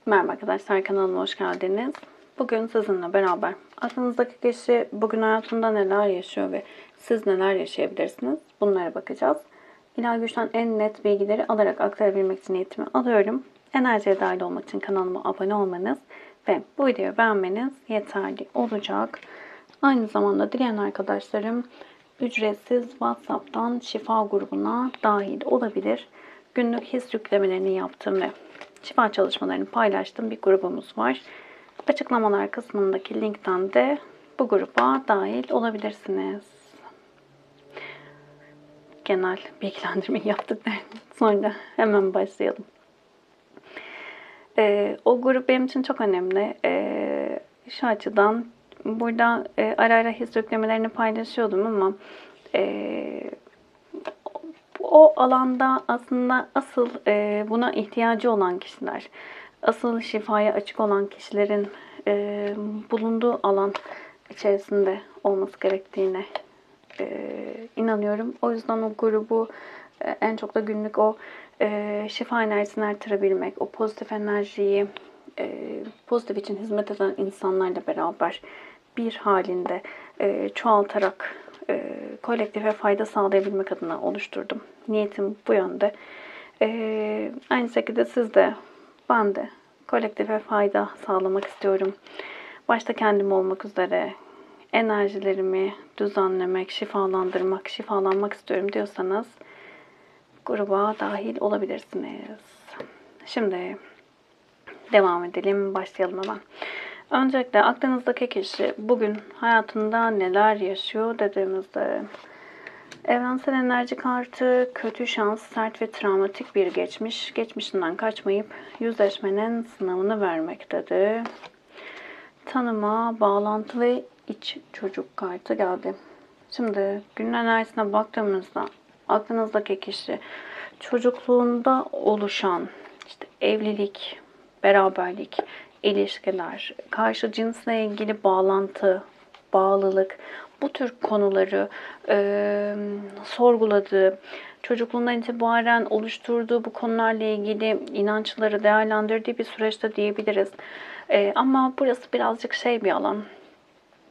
Merhaba arkadaşlar, kanalıma hoş geldiniz. Bugün sizinle beraber aklınızdaki kişi bugün hayatında neler yaşıyor ve siz neler yaşayabilirsiniz? Bunlara bakacağız. İlahi Güç'ten en net bilgileri alarak aktarabilmek için eğitimi alıyorum. Enerjiye dahil olmak için kanalıma abone olmanız ve bu videoyu beğenmeniz yeterli olacak. Aynı zamanda dileyen arkadaşlarım ücretsiz WhatsApp'tan şifa grubuna dahil olabilir. Günlük his yüklemelerini yaptığım ve şifa çalışmalarını paylaştığım bir grubumuz var. Açıklamalar kısmındaki linkten de bu gruba dahil olabilirsiniz. Genel bilgilendirme yaptıktan sonra hemen başlayalım. O grup benim için çok önemli. Şu açıdan burada ara ara his yüklemelerini paylaşıyordum ama o alanda aslında asıl buna ihtiyacı olan kişiler, asıl şifaya açık olan kişilerin bulunduğu alan içerisinde olması gerektiğine inanıyorum. O yüzden o grubu en çok da günlük o şifa enerjisini artırabilmek, o pozitif enerjiyi pozitif için hizmet eden insanlarla beraber bir halinde çoğaltarak kolektife fayda sağlayabilmek adına oluşturdum. Niyetim bu yönde. Aynı şekilde siz de, ben de kolektife fayda sağlamak istiyorum. Başta kendim olmak üzere enerjilerimi düzenlemek, şifalandırmak, şifalanmak istiyorum diyorsanız gruba dahil olabilirsiniz. Şimdi devam edelim, başlayalım hemen. Öncelikle aklınızdaki kişi bugün hayatında neler yaşıyor dediğimizde evrensel enerji kartı kötü şans, sert ve travmatik bir geçmiş. Geçmişinden kaçmayıp yüzleşmenin sınavını vermektedir. Tanıma, bağlantı ve iç çocuk kartı geldi. Şimdi günün enerjisine baktığımızda aklınızdaki kişi çocukluğunda oluşan işte evlilik, beraberlik, ilişkiler, karşı cinsle ilgili bağlantı, bağlılık, bu tür konuları sorguladığı, çocukluğundan itibaren oluşturduğu bu konularla ilgili inançları değerlendirdiği bir süreçte diyebiliriz. Ama burası birazcık bir alan.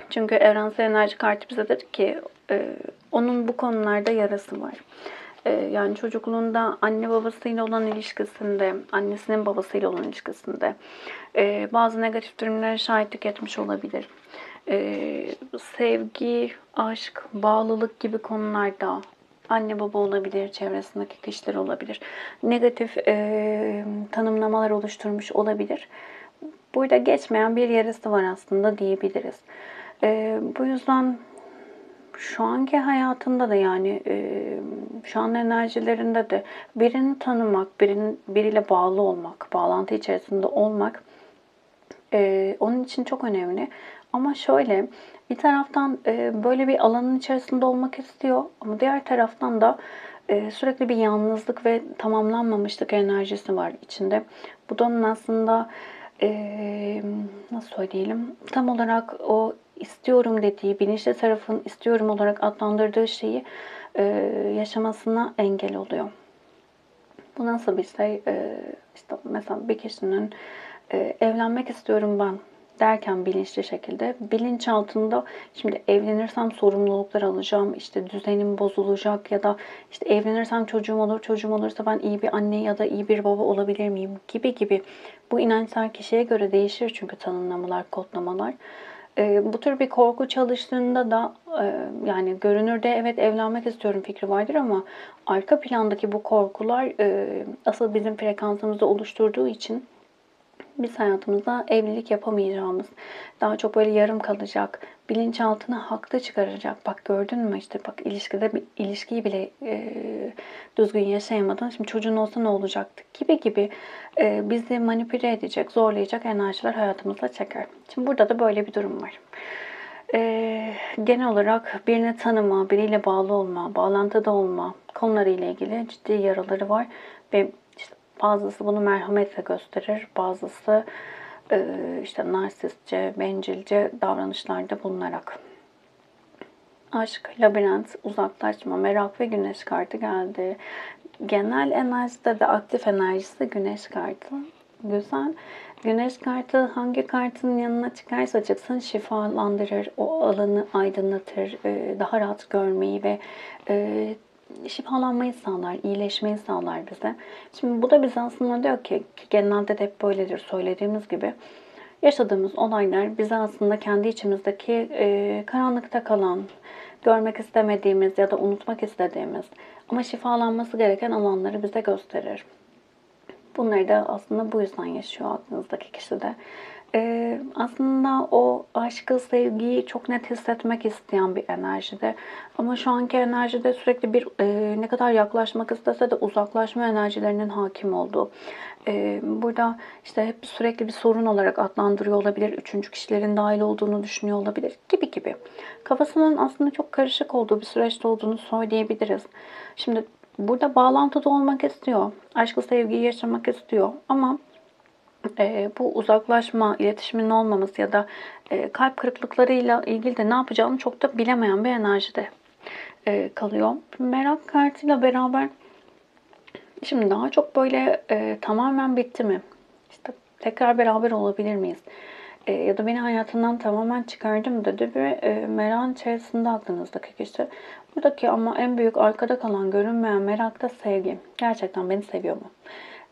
Çünkü evrensel enerji kartı bize dedi ki onun bu konularda yarası var. Yani çocukluğunda anne babasıyla olan ilişkisinde, annesinin babasıyla olan ilişkisinde bazı negatif durumlara şahitlik etmiş olabilir. Sevgi, aşk, bağlılık gibi konularda anne baba olabilir, çevresindeki kişiler olabilir. Negatif tanımlamalar oluşturmuş olabilir. Burada geçmeyen bir yarası var aslında diyebiliriz. Bu yüzden şu anki hayatında da yani şu an enerjilerinde de birini tanımak, biriyle bağlı olmak, bağlantı içerisinde olmak onun için çok önemli. Ama şöyle bir taraftan böyle bir alanın içerisinde olmak istiyor ama diğer taraftan da sürekli bir yalnızlık ve tamamlanmamışlık enerjisi var içinde. Bu da onun aslında nasıl söyleyelim, tam olarak o istiyorum dediği, bilinçli tarafın istiyorum olarak adlandırdığı şeyi yaşamasına engel oluyor. Bu nasıl bir şey? İşte mesela bir kişinin evlenmek istiyorum ben derken bilinçli şekilde bilinç altında şimdi evlenirsem sorumluluklar alacağım, işte düzenim bozulacak ya da işte evlenirsem çocuğum olur, çocuğum olursa ben iyi bir anne ya da iyi bir baba olabilir miyim gibi bu inançlar kişiye göre değişir çünkü tanımlamalar, kodlamalar. Bu tür bir korku çalıştığında da yani görünürde evet evlenmek istiyorum fikri vardır ama arka plandaki bu korkular asıl bizim frekansımızı oluşturduğu için biz hayatımızda evlilik yapamayacağımız, daha çok böyle yarım kalacak, bilinçaltına haklı çıkaracak. Bak gördün mü işte bak ilişkiyi bile düzgün yaşayamadın. Şimdi çocuğun olsa ne olacaktı gibi bizi manipüle edecek, zorlayacak enerjiler hayatımıza çeker. Şimdi burada da böyle bir durum var. Genel olarak birini tanıma, biriyle bağlı olma, bağlantıda olma konularıyla ilgili ciddi yaraları var ve bazısı bunu merhametle gösterir, bazısı işte narsistçe, bencilce davranışlarda bulunarak. Aşk, labirent, uzaklaşma, merak ve güneş kartı geldi. Genel enerjide de aktif enerjisi güneş kartı. Güzel. Güneş kartı hangi kartın yanına çıkarsa çıksın şifalandırır, o alanı aydınlatır, daha rahat görmeyi ve şifalanmayı sağlar, iyileşmeyi sağlar bize. Şimdi bu da bize aslında diyor ki genelde de hep böyledir söylediğimiz gibi, yaşadığımız olaylar bize aslında kendi içimizdeki karanlıkta kalan, görmek istemediğimiz ya da unutmak istediğimiz ama şifalanması gereken alanları bize gösterir. Bunları da aslında bu yüzden yaşıyor aklınızdaki kişi de. Aslında o aşkı, sevgiyi çok net hissetmek isteyen bir enerjide. Ama şu anki enerjide sürekli bir ne kadar yaklaşmak istese de uzaklaşma enerjilerinin hakim olduğu. Burada işte hep sürekli bir sorun olarak adlandırıyor olabilir. Üçüncü kişilerin dahil olduğunu düşünüyor olabilir gibi gibi. Kafasının aslında çok karışık olduğu bir süreçte olduğunu söyleyebiliriz. Şimdi burada bağlantıda olmak istiyor. Aşkı, sevgiyi yaşamak istiyor. Ama bu uzaklaşma, iletişimin olmaması ya da kalp kırıklıklarıyla ilgili de ne yapacağını çok da bilemeyen bir enerjide kalıyor. Merak kartıyla beraber şimdi daha çok böyle tamamen bitti mi? İşte tekrar beraber olabilir miyiz? Ya da beni hayatından tamamen çıkardı mı dedi ve merakın içerisinde aklınızdaki kişi. Buradaki ama en büyük arkada kalan görünmeyen merak da sevgi. Gerçekten beni seviyor mu?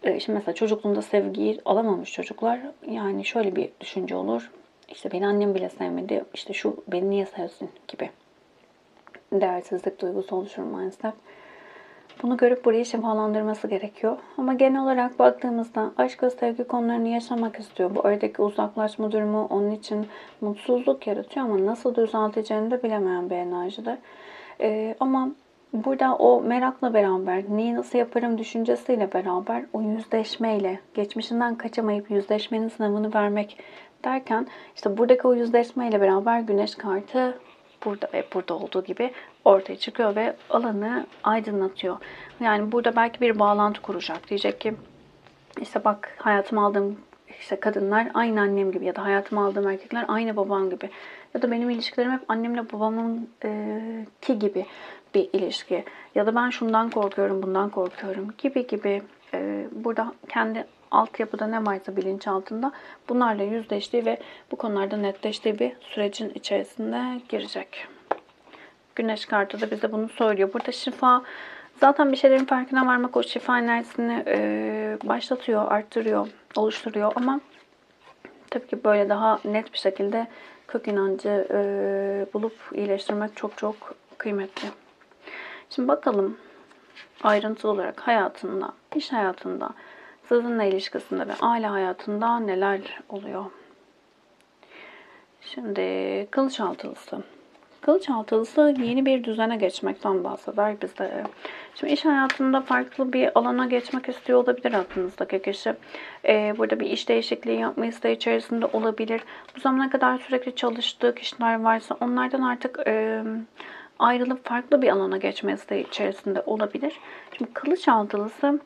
Şimdi mesela çocukluğunda sevgiyi alamamış çocuklar, yani şöyle bir düşünce olur. İşte beni annem bile sevmedi, işte şu beni niye sevsin gibi. Değersizlik duygusu oluşur maalesef. Bunu görüp burayı şifalandırması gerekiyor. Ama genel olarak baktığımızda aşk ve sevgi konularını yaşamak istiyor. Bu aradaki uzaklaşma durumu onun için mutsuzluk yaratıyor ama nasıl düzelteceğini de bilemeyen bir enerjide. Ama burada o merakla beraber, neyi nasıl yaparım düşüncesiyle beraber o yüzleşmeyle, geçmişinden kaçamayıp yüzleşmenin sınavını vermek derken işte buradaki o yüzleşmeyle beraber güneş kartı burada ve burada olduğu gibi ortaya çıkıyor ve alanı aydınlatıyor. Yani burada belki bir bağlantı kuracak. Diyecek ki işte bak, hayatıma aldığım işte kadınlar aynı annem gibi ya da hayatıma aldığım erkekler aynı babam gibi. Ya da benim ilişkilerim hep annemle babamın ki gibi bir ilişki. Ya da ben şundan korkuyorum, bundan korkuyorum gibi gibi. Burada kendi altyapıda ne varsa bilinç altında bunlarla yüzleştiği ve bu konularda netleştiği bir sürecin içerisinde girecek. Güneş kartı da bize bunu söylüyor. Burada şifa, zaten bir şeylerin farkına varmak o şifa enerjisini başlatıyor, arttırıyor, oluşturuyor. Ama tabii ki böyle daha net bir şekilde kök inancı bulup iyileştirmek çok çok kıymetli. Şimdi bakalım ayrıntılı olarak hayatında, iş hayatında, sizinle ilişkisinde ve aile hayatında neler oluyor? Şimdi kılıç altılısı. Kılıç altılısı yeni bir düzene geçmekten bahseder bize. Şimdi iş hayatında farklı bir alana geçmek istiyor olabilir aklınızdaki kişi. Burada bir iş değişikliği yapma isteği içerisinde olabilir. Bu zamana kadar sürekli çalıştığı kişiler varsa onlardan artık ayrılıp farklı bir alana geçme isteği içerisinde olabilir. Şimdi kılıç altılısı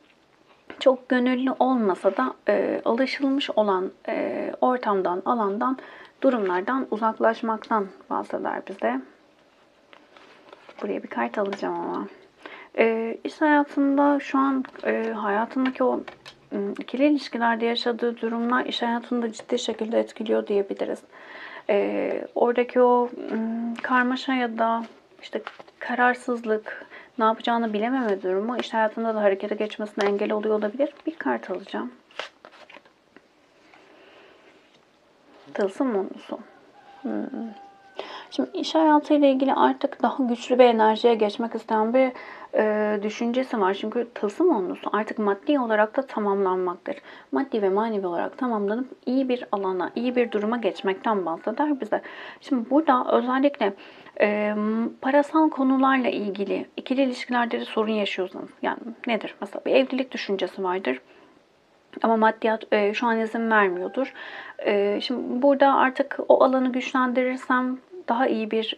çok gönüllü olmasa da alışılmış olan ortamdan, alandan, durumlardan uzaklaşmaktan bahseder bize. Buraya bir kart alacağım ama. İş hayatında şu an hayatındaki o ikili ilişkilerde yaşadığı durumlar iş hayatında ciddi şekilde etkiliyor diyebiliriz. Oradaki o karmaşa ya da işte kararsızlık, ne yapacağını bilememe durumu iş hayatında da harekete geçmesine engel oluyor olabilir. Bir kart alacağım. Tılsım onlusu. Şimdi iş hayatıyla ilgili artık daha güçlü bir enerjiye geçmek isteyen bir düşüncesi var. Çünkü tılsım onlusu artık maddi olarak da tamamlanmaktır. Maddi ve manevi olarak tamamlanıp iyi bir alana, iyi bir duruma geçmekten bahseder bize. Şimdi burada özellikle parasal konularla ilgili ikili ilişkilerde de sorun yaşıyorsanız, yani nedir? Mesela bir evlilik düşüncesi vardır. Ama maddiyat şu an izin vermiyordur. Şimdi burada artık o alanı güçlendirirsem daha iyi bir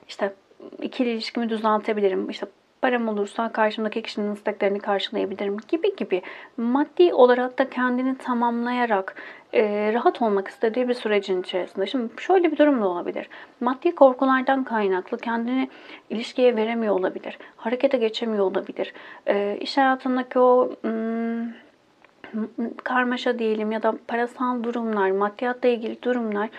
işte ikili ilişkimi düzeltebilirim. İşte param olursa karşımdaki kişinin isteklerini karşılayabilirim gibi gibi. Maddi olarak da kendini tamamlayarak rahat olmak istediği bir sürecin içerisinde. Şimdi şöyle bir durum da olabilir. Maddi korkulardan kaynaklı kendini ilişkiye veremiyor olabilir. Harekete geçemiyor olabilir. İş hayatındaki o karmaşa diyelim ya da parasal durumlar, maddiyatla ilgili durumlar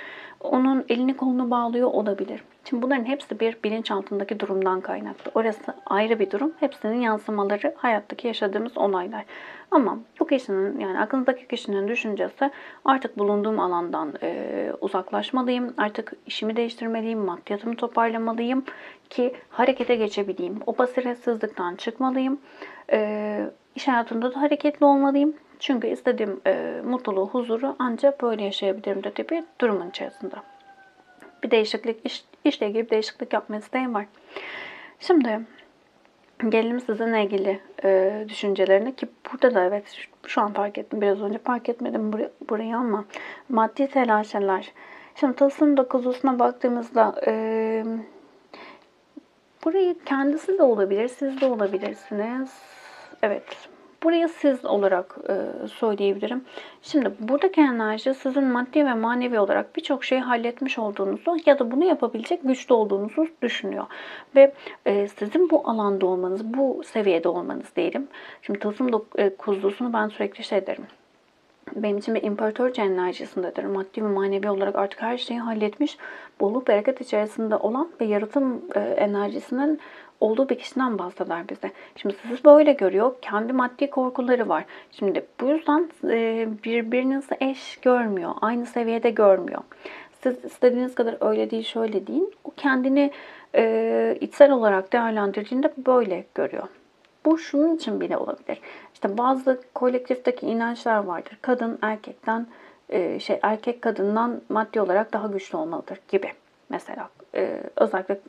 onun elini kolunu bağlıyor olabilir. Şimdi bunların hepsi bir bilinçaltındaki durumdan kaynaklı. Orası ayrı bir durum. Hepsinin yansımaları hayattaki yaşadığımız olaylar. Ama bu kişinin, yani aklınızdaki kişinin düşüncesi, artık bulunduğum alandan uzaklaşmalıyım. Artık işimi değiştirmeliyim, maddiyatımı toparlamalıyım ki harekete geçebileyim. O basiretsizlikten çıkmalıyım. İş hayatında da hareketli olmalıyım. Çünkü istediğim mutluluğu, huzuru ancak böyle yaşayabilirim dediği bir durumun içerisinde. Bir değişiklik, işle ilgili bir değişiklik yapma isteğim var. Şimdi gelelim sizinle ilgili düşüncelerine, ki burada da evet şu an fark ettim. Biraz önce fark etmedim burayı ama maddi telaşeler. Şimdi Tılsım dokuzlusuna baktığımızda burayı kendisi de olabilir, siz de olabilirsiniz. Evet, burayı siz olarak söyleyebilirim. Şimdi buradaki enerji sizin maddi ve manevi olarak birçok şeyi halletmiş olduğunuzu ya da bunu yapabilecek güçlü olduğunuzu düşünüyor. Ve sizin bu alanda olmanız, bu seviyede olmanız diyelim. Şimdi Tılsım kuzlusunu ben sürekli şey derim. Benim için bir imparatorca enerjisindedir. Maddi ve manevi olarak artık her şeyi halletmiş, bolluk bereket içerisinde olan ve yaratım enerjisinin olduğu bir kişiden bahseder bize. Şimdi sizi böyle görüyor. Kendi maddi korkuları var. Şimdi bu yüzden birbirinizi eş görmüyor. Aynı seviyede görmüyor. Siz istediğiniz kadar öyle değil, şöyle değil. O kendini içsel olarak değerlendirdiğinde böyle görüyor. Bu şunun için bile olabilir. İşte bazı kolektifteki inançlar vardır. Kadın erkekten erkek kadından maddi olarak daha güçlü olmalıdır gibi. Mesela özellikle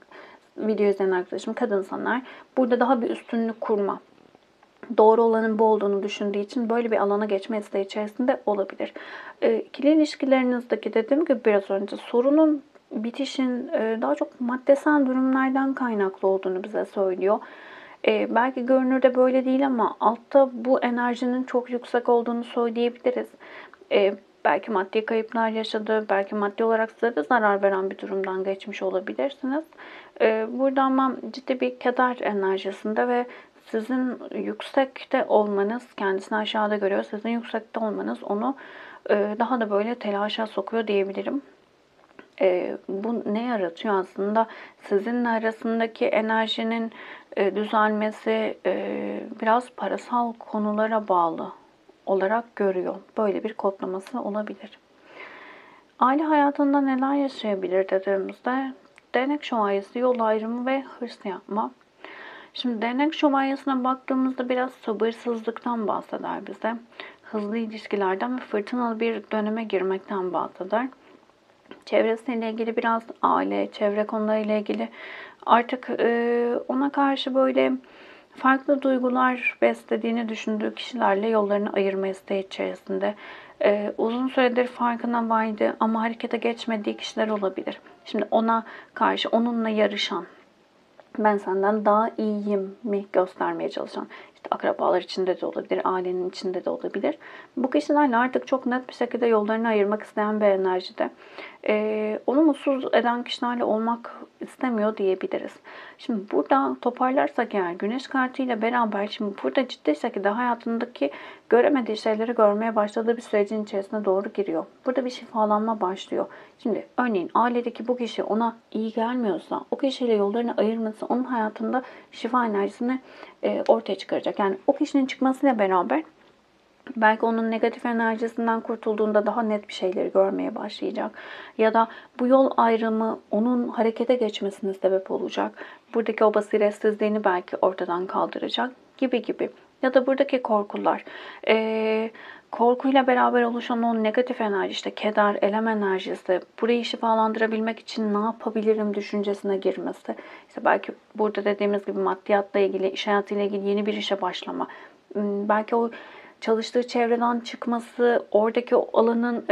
video izleyen arkadaşım kadın sanar. Burada daha bir üstünlük kurma, doğru olanın bu olduğunu düşündüğü için böyle bir alana geçme isteği içerisinde olabilir. İkili ilişkilerinizdeki, dediğim gibi biraz önce, sorunun, bitişin daha çok maddesel durumlardan kaynaklı olduğunu bize söylüyor. Belki görünürde böyle değil ama altta bu enerjinin çok yüksek olduğunu söyleyebiliriz. Belki maddi kayıplar yaşadı, belki maddi olarak size de zarar veren bir durumdan geçmiş olabilirsiniz. Burada ama ciddi bir keder enerjisinde ve sizin yüksekte olmanız, kendisini aşağıda görüyor, sizin yüksekte olmanız onu daha da böyle telaşa sokuyor diyebilirim. Bu ne yaratıyor aslında? Sizinle arasındaki enerjinin düzelmesi biraz parasal konulara bağlı olarak görüyor. Böyle bir kodlaması olabilir. Aile hayatında neler yaşayabilir dediğimizde, değnek şövalyesi, yol ayrımı ve hırs yapma. Şimdi değnek şövalyesine baktığımızda biraz sabırsızlıktan bahseder bize. Hızlı ilişkilerden ve fırtınalı bir döneme girmekten bahseder. Çevresiyle ilgili biraz, aile, çevre konularıyla ilgili artık ona karşı böyle farklı duygular beslediğini düşündüğü kişilerle yollarını ayırma isteği içerisinde. Uzun süredir farkına vardı ama harekete geçmediği kişiler olabilir. Şimdi ona karşı, onunla yarışan, ben senden daha iyiyim mi göstermeye çalışan, işte akrabalar içinde de olabilir, ailenin içinde de olabilir. Bu kişilerle artık çok net bir şekilde yollarını ayırmak isteyen bir enerjide. Onu mutsuz eden kişilerle olmak istemiyor diyebiliriz. Şimdi burada toparlarsak eğer, güneş kartıyla beraber şimdi burada ciddi şekilde hayatındaki göremediği şeyleri görmeye başladığı bir sürecin içerisine doğru giriyor. Burada bir şifalanma başlıyor. Şimdi örneğin ailedeki bu kişi ona iyi gelmiyorsa, o kişiyle yollarını ayırması onun hayatında şifa enerjisini ortaya çıkaracak. Yani o kişinin çıkmasıyla beraber belki onun negatif enerjisinden kurtulduğunda daha net bir şeyleri görmeye başlayacak. Ya da bu yol ayrımı onun harekete geçmesine sebep olacak. Buradaki o basiretsizliğini belki ortadan kaldıracak gibi gibi. Ya da buradaki korkular. Korkuyla beraber oluşan o negatif enerji, işte keder, elem enerjisi, burayı şifalandırabilmek için ne yapabilirim düşüncesine girmesi. İşte belki burada dediğimiz gibi maddiyatla ilgili, iş hayatıyla ilgili yeni bir işe başlama. Belki o çalıştığı çevreden çıkması, oradaki o alanın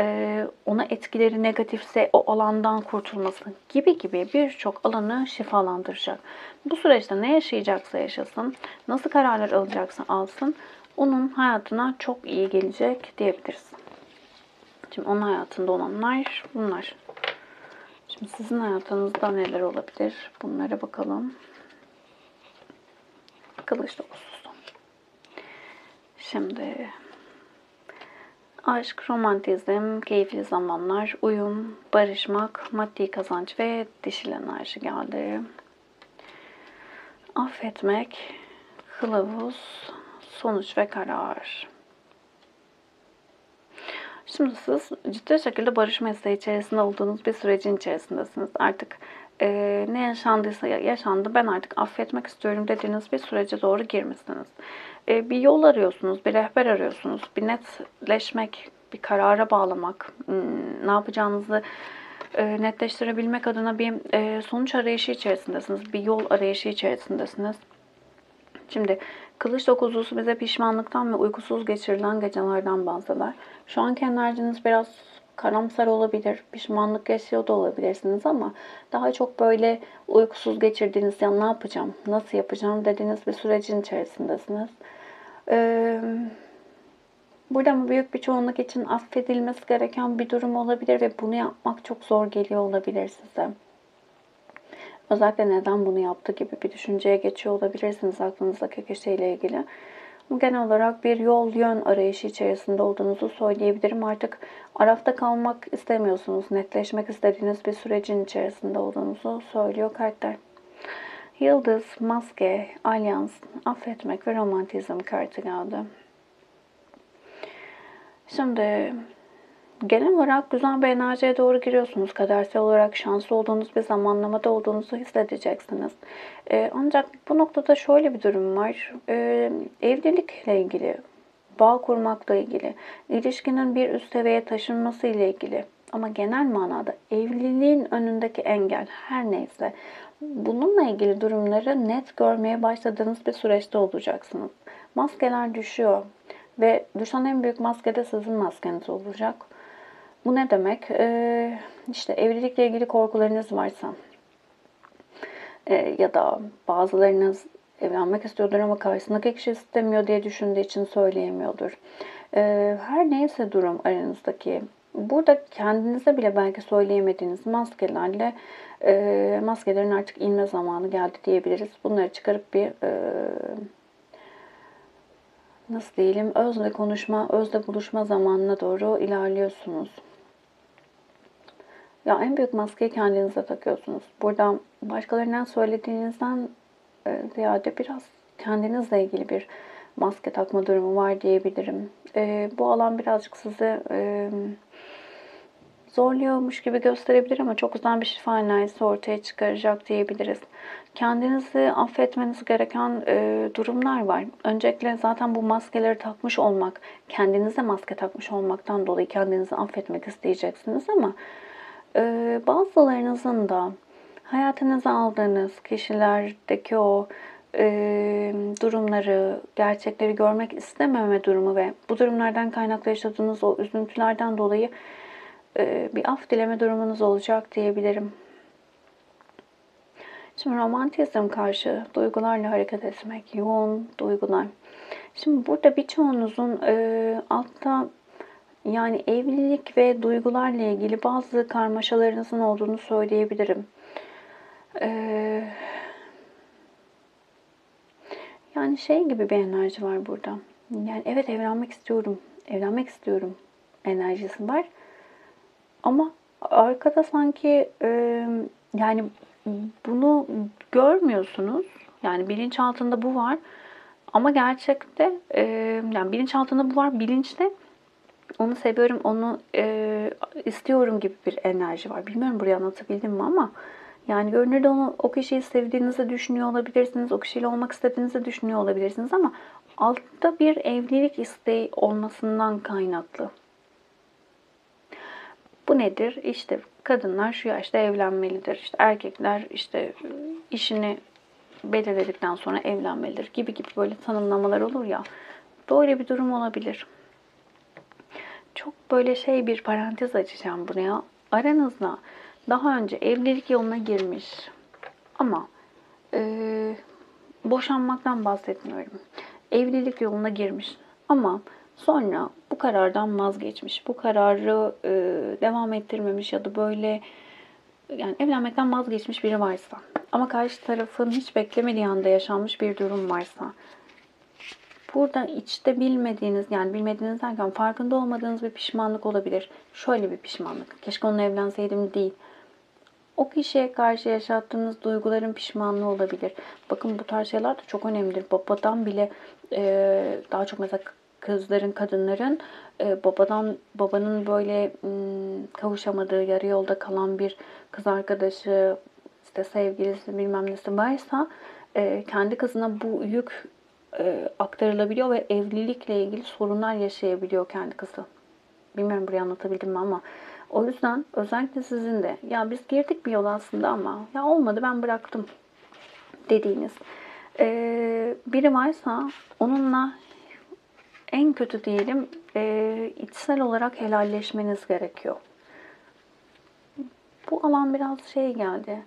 ona etkileri negatifse o alandan kurtulması gibi gibi birçok alanı şifalandıracak. Bu süreçte ne yaşayacaksa yaşasın, nasıl kararlar alacaksa alsın, onun hayatına çok iyi gelecek diyebiliriz. Şimdi onun hayatında olanlar bunlar. Şimdi sizin hayatınızda neler olabilir? Bunlara bakalım. Kılıç dokuzusu. Şimdi Aşk, romantizm, keyifli zamanlar, uyum, barışmak, maddi kazanç ve dişil enerji geldi. Affetmek, kılavuz, sonuç ve karar. Şimdi siz ciddi şekilde barışma isteği içerisinde olduğunuz bir sürecin içerisindesiniz. Artık ne yaşandıysa yaşandı, ben artık affetmek istiyorum dediğiniz bir sürece doğru girmişsiniz. Bir yol arıyorsunuz, bir rehber arıyorsunuz, bir netleşmek, bir karara bağlamak, ne yapacağınızı netleştirebilmek adına bir sonuç arayışı içerisindesiniz, bir yol arayışı içerisindesiniz. Şimdi kılıç dokuzlusu bize pişmanlıktan ve uykusuz geçirilen gecelerden bahseder. Şu anki enerjiniz biraz karamsar olabilir, pişmanlık yaşıyor da olabilirsiniz ama daha çok böyle uykusuz geçirdiğiniz, ya ne yapacağım, nasıl yapacağım dediğiniz bir sürecin içerisindesiniz. Burada mı büyük bir çoğunluk için affedilmesi gereken bir durum olabilir ve bunu yapmak çok zor geliyor olabilir size. Özellikle neden bunu yaptı gibi bir düşünceye geçiyor olabilirsiniz aklınızdaki kişiyle ilgili. Genel olarak bir yol yön arayışı içerisinde olduğunuzu söyleyebilirim. Artık arafta kalmak istemiyorsunuz. Netleşmek istediğiniz bir sürecin içerisinde olduğunuzu söylüyor kartlar. Yıldız, maske, alyans, affetmek ve romantizm kartı geldi. Şimdi genel olarak güzel bir enerjiye doğru giriyorsunuz. Kadersel olarak şanslı olduğunuz bir zamanlamada olduğunuzu hissedeceksiniz. Ancak bu noktada şöyle bir durum var. Evlilikle ilgili, bağ kurmakla ilgili, ilişkinin bir üst seviyeye taşınması ile ilgili. Ama genel manada evliliğin önündeki engel her neyse bununla ilgili durumları net görmeye başladığınız bir süreçte olacaksınız. Maskeler düşüyor ve düşen en büyük maske de sizin maskeniz olacak. Bu ne demek? İşte evlilikle ilgili korkularınız varsa ya da bazılarınız evlenmek istiyordur ama karşısındaki kişi istemiyor diye düşündüğü için söyleyemiyordur. Her neyse durum aranızdaki, burada kendinize bile belki söyleyemediğiniz maskelerle maskelerin artık inme zamanı geldi diyebiliriz. Bunları çıkarıp bir nasıl diyelim, özle konuşma, özle buluşma zamanına doğru ilerliyorsunuz. Ya en büyük maskeyi kendinize takıyorsunuz. Burada başkalarından söylediğinizden ziyade biraz kendinizle ilgili bir maske takma durumu var diyebilirim. Bu alan birazcık sizi zorluyormuş gibi gösterebilir ama çok güzel bir şifa enerjisi ortaya çıkaracak diyebiliriz. Kendinizi affetmeniz gereken durumlar var. Öncelikle zaten bu maskeleri takmış olmak, kendinize maske takmış olmaktan dolayı kendinizi affetmek isteyeceksiniz ama bazılarınızın da hayatınıza aldığınız kişilerdeki o durumları, gerçekleri görmek istememe durumu ve bu durumlardan kaynaklı yaşadığınız o üzüntülerden dolayı bir af dileme durumunuz olacak diyebilirim. Şimdi romantizm karşı duygularla hareket etmek, yoğun duygular. Şimdi burada birçoğunuzun altta yani evlilik ve duygularla ilgili bazı karmaşalarınızın olduğunu söyleyebilirim. Yani şey gibi bir enerji var burada. Yani evet evlenmek istiyorum, evlenmek istiyorum enerjisi var. Ama arkada sanki yani bunu görmüyorsunuz. Yani bilinçaltında bu var. Ama gerçekte yani bilinçaltında bu var. Bilinçte onu seviyorum, onu istiyorum gibi bir enerji var. Bilmiyorum buraya anlatabildim mi ama yani görünürde onu, o kişiyi sevdiğinizi düşünüyor olabilirsiniz. O kişiyle olmak istediğinizi düşünüyor olabilirsiniz ama altta bir evlilik isteği olmasından kaynaklı. Bu nedir? İşte kadınlar şu yaşta evlenmelidir. İşte erkekler işte işini belirledikten sonra evlenmelidir gibi gibi böyle tanımlamalar olur ya. Böyle bir durum olabilir. Çok böyle şey bir parantez açacağım buraya. Aranızda daha önce evlilik yoluna girmiş ama boşanmaktan bahsetmiyorum. Evlilik yoluna girmiş ama sonra bu karardan vazgeçmiş. Bu kararı devam ettirmemiş ya da böyle yani evlenmekten vazgeçmiş biri varsa ama karşı tarafın hiç beklemediği anda yaşanmış bir durum varsa Burada içte bilmediğiniz, yani bilmediğiniz derken farkında olmadığınız bir pişmanlık olabilir. Şöyle bir pişmanlık. Keşke onunla evlenseydim değil. O kişiye karşı yaşattığınız duyguların pişmanlığı olabilir. Bakın bu tarz şeyler de çok önemlidir. Babadan bile daha çok mesela kızların, kadınların babanın böyle kavuşamadığı, yarı yolda kalan bir kız arkadaşı, işte sevgilisi bilmem nesi varsa kendi kızına bu yük aktarılabiliyor ve evlilikle ilgili sorunlar yaşayabiliyor kendi kızı. Bilmiyorum burayı anlatabildim mi ama o yüzden özellikle sizin de ya biz girdik bir yol aslında ama ya olmadı ben bıraktım dediğiniz biri varsa onunla en kötü diyelim içsel olarak helalleşmeniz gerekiyor. Bu alan biraz şey geldi.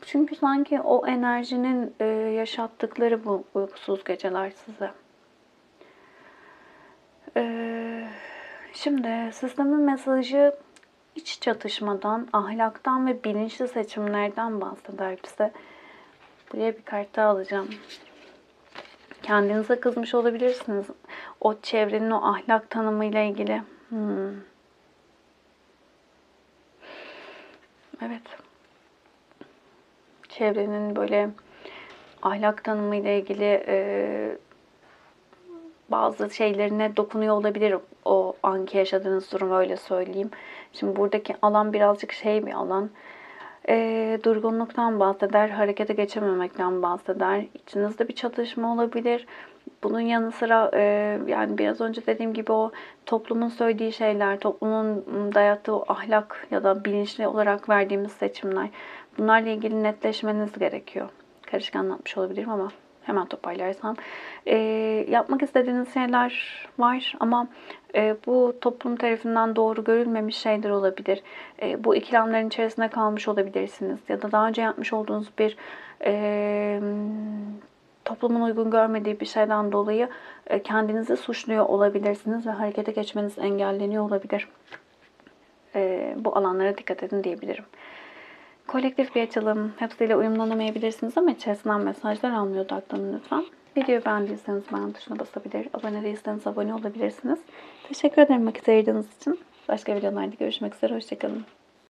Çünkü sanki o enerjinin yaşattıkları bu uykusuz geceler size. Şimdi sistemin mesajı iç çatışmadan, ahlaktan ve bilinçli seçimlerden bahseder bize. Buraya bir kart daha alacağım. Kendinize kızmış olabilirsiniz. O çevrenin o ahlak tanımıyla ilgili. Evet. Çevrenin böyle ahlak tanımıyla ilgili bazı şeylerine dokunuyor olabilir o anki yaşadığınız durum, öyle söyleyeyim. Şimdi buradaki alan birazcık şey bir alan. Durgunluktan bahseder, harekete geçememekten bahseder. İçinizde bir çatışma olabilir. Bunun yanı sıra yani biraz önce dediğim gibi o toplumun söylediği şeyler, toplumun dayattığı o ahlak ya da bilinçli olarak verdiğimiz seçimler. Bunlarla ilgili netleşmeniz gerekiyor. Karışık anlatmış olabilirim ama hemen toparlarsam. Yapmak istediğiniz şeyler var ama bu toplum tarafından doğru görülmemiş şeyler olabilir. Bu ikilemlerin içerisinde kalmış olabilirsiniz. Ya da daha önce yapmış olduğunuz bir toplumun uygun görmediği bir şeyden dolayı kendinizi suçluyor olabilirsiniz ve harekete geçmeniz engelleniyor olabilir. Bu alanlara dikkat edin diyebilirim. Kolektif bir açılım. Hepsiyle uyumlanamayabilirsiniz ama içerisinden mesajlar almaya odaklanın lütfen. Videoyu beğendiyseniz beğen tuşuna basabilir, abone değilseniz abone olabilirsiniz. Teşekkür ederim vakit ayırdığınız için. Başka videolarda görüşmek üzere. Hoşçakalın.